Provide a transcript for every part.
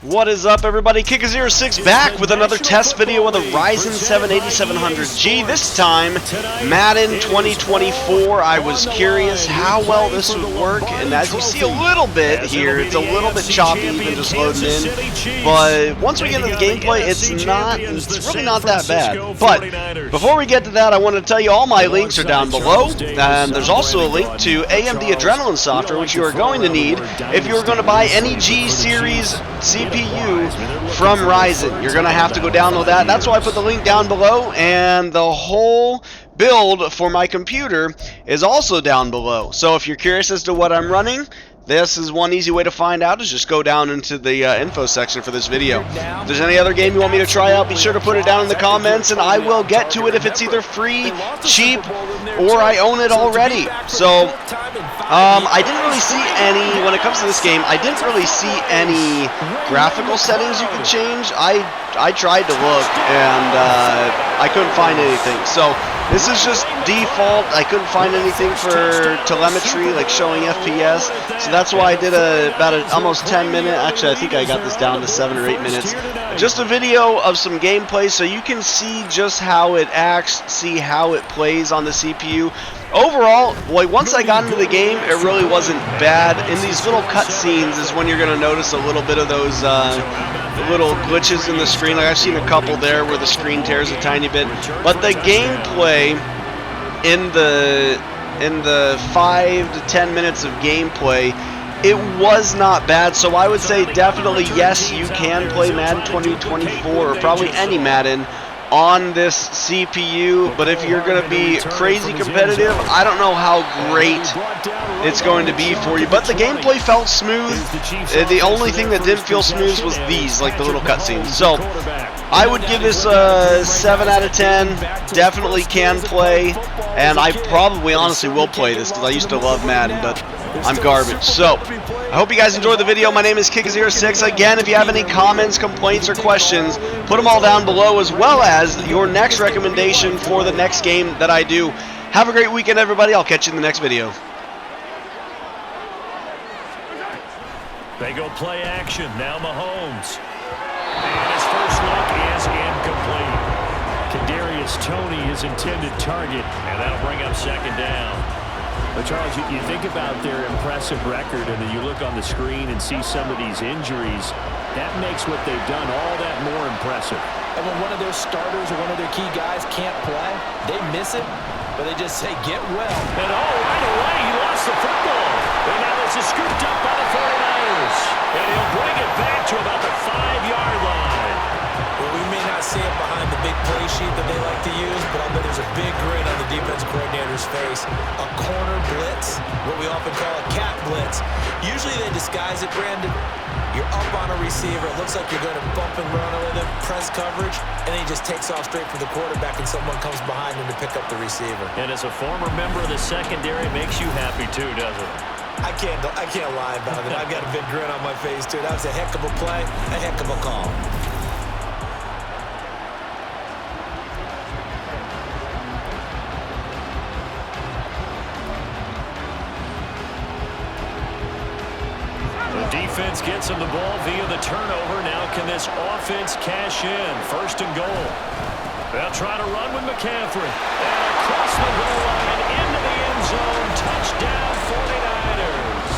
What is up, everybody? Kicker06 back with another test video of the Ryzen 7 8700G. This time, Madden 2024. I was curious how well this would work, and as you see a little bit here, it's a little bit choppy even just loading in. But once we get into the gameplay, it's really not that bad. But before we get to that, I want to tell you all my links are down below, and there's also a link to AMD Adrenalin software, which you are going to need if you are going to buy any G series CPU from Ryzen. You're going to have to go download that. That's why I put the link down below, and the whole build for my computer is also down below. So if you're curious as to what I'm running, this is one easy way to find out, is just go down into the info section for this video. If there's any other game you want me to try out, be sure to put it down in the comments, and I will get to it if it's either free, cheap, or I own it already. So, I didn't really see any, when it comes to this game, I didn't really see any graphical settings you could change. I tried to look, and I couldn't find anything. So, this is just default. I couldn't find anything for telemetry, like showing FPS. So that's why I did about an almost 10-minute. Actually, I think I got this down to 7 or 8 minutes. Just a video of some gameplay, so you can see just how it acts, see how it plays on the CPU. Overall, boy, once I got into the game, it really wasn't bad. In these little cutscenes is when you're going to notice a little bit of those little glitches in the screen. Like I've seen a couple there where the screen tears a tiny bit. But the gameplay in the 5 to 10 minutes of gameplay, it was not bad. So I would say definitely yes, you can play Madden 2024 or probably any Madden on this CPU, but if you're going to be crazy competitive, I don't know how great it's going to be for you. But the gameplay felt smooth. The only thing that didn't feel smooth was these, like the little cutscenes. So I would give this a 7 out of 10. Definitely can play, and I probably honestly will play this because I used to love Madden, but I'm garbage. So I hope you guys enjoyed the video. My name is Kicker06. Again, if you have any comments, complaints, or questions, put them all down below, as well as your next recommendation for the next game that I do. Have a great weekend, everybody. I'll catch you in the next video. They go play action. Now Mahomes. And his first look is incomplete. Kadarius Toney, his intended target, and that'll bring up second down. But Charles, you think about their impressive record, and then you look on the screen and see some of these injuries. That makes what they've done all that more impressive. And when one of their starters or one of their key guys can't play, they miss it, but they just say, get well. And right away, he lost the football. And now this is scooped up by the 49ers. And he'll bring it back to about the 5-yard line. Well, we may not see it behind the big play sheet that they like to use, but I'll bet there's a big grin on the defense coordinator's face. A corner blitz, what we often call a cat blitz. Usually they disguise it, Brandon. You're up on a receiver. It looks like you're going to bump and run with him, press coverage, and then he just takes off straight for the quarterback, and someone comes behind him to pick up the receiver. And as a former member of the secondary, makes you happy too, doesn't it? I can't lie about it. I've got a big grin on my face too. That was a heck of a play, a heck of a call. Defense gets him the ball via the turnover. Now can this offense cash in? First and goal. They'll try to run with McCaffrey. And across the goal line into the end zone. Touchdown 49ers.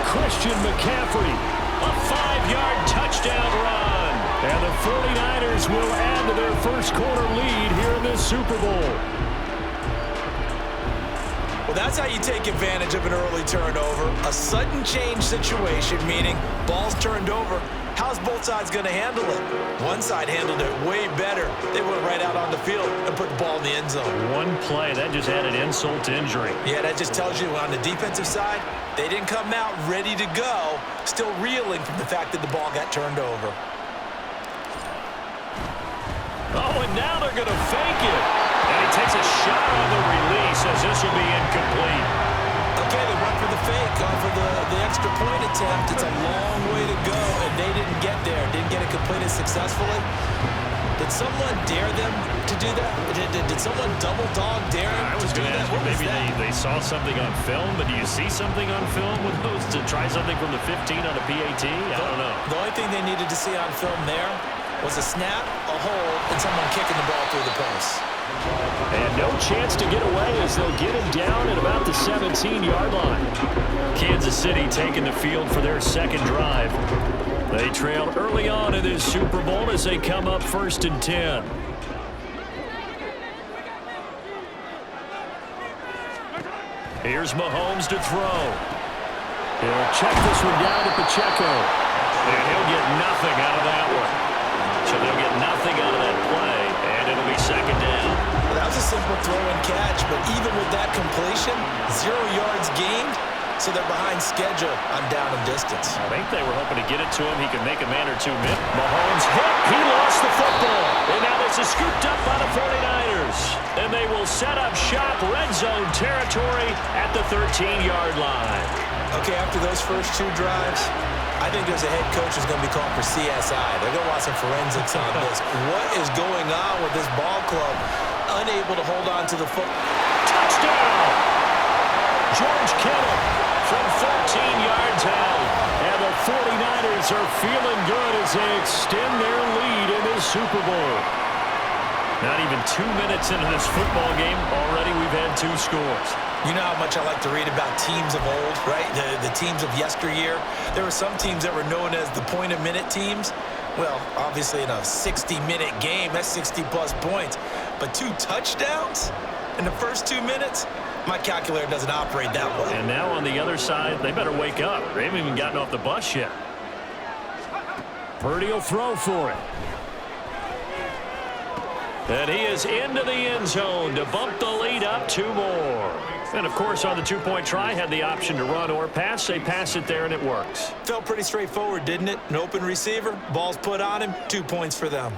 Christian McCaffrey. A 5-yard touchdown run. And the 49ers will add to their first quarter lead here in this Super Bowl. Well, that's how you take advantage of an early turnover. A sudden change situation, meaning ball's turned over. How's both sides going to handle it? One side handled it way better. They went right out on the field and put the ball in the end zone. One play, that just added insult to injury. Yeah, that just tells you on the defensive side, they didn't come out ready to go, still reeling from the fact that the ball got turned over. Oh, and now they're going to fake it. And he takes a shot on the release as this will be incomplete. Okay, they went for the fake off of the extra point attempt. It's a long way to go, and they didn't get there. Didn't get it completed successfully. The Did someone dare them to do that? Did someone double dog dare him? I was going to ask you, maybe they saw something on film, but do you see something on film with those to try something from the 15 on a PAT? I don't know. The only thing they needed to see on film there was a snap, a hold, and someone kicking the ball through the post. And no chance to get away as they'll get him down at about the 17-yard line. Kansas City taking the field for their second drive. They trailed early on in this Super Bowl as they come up 1st and 10. Here's Mahomes to throw. He'll check this one down to Pacheco. And he'll get nothing out of that one. So they'll get nothing out of that play, and it'll be second down. That was a simple throw and catch, but even with that completion, 0 yards gained, so they're behind schedule on down and distance. I think they were hoping to get it to him. He could make a man or two miss. Mahomes hit. He lost the football. And now this is scooped up by the 49ers. And they will set up shop red zone territory at the 13-yard line. Okay, after those first 2 drives, I think there's a head coach who's going to be called for CSI. They're going to want some forensics on this. What is going on with this ball club? Unable to hold on to the foot. Touchdown! George Kittle from 14 yards out. And the 49ers are feeling good as they extend their lead in this Super Bowl. Not even 2 minutes into this football game, already we've had 2 scores. You know how much I like to read about teams of old, right? The teams of yesteryear. There were some teams that were known as the point-a-minute teams. Well, obviously in a 60-minute game, that's 60-plus points. But 2 touchdowns in the first 2 minutes? My calculator doesn't operate that way. And now on the other side, they better wake up. They haven't even gotten off the bus yet. Purdy will throw for it. And he is into the end zone to bump the lead up 2 more. And, of course, on the 2-point try, had the option to run or pass. They pass it there, and it works. Felt pretty straightforward, didn't it? An open receiver, ball's put on him, 2 points for them.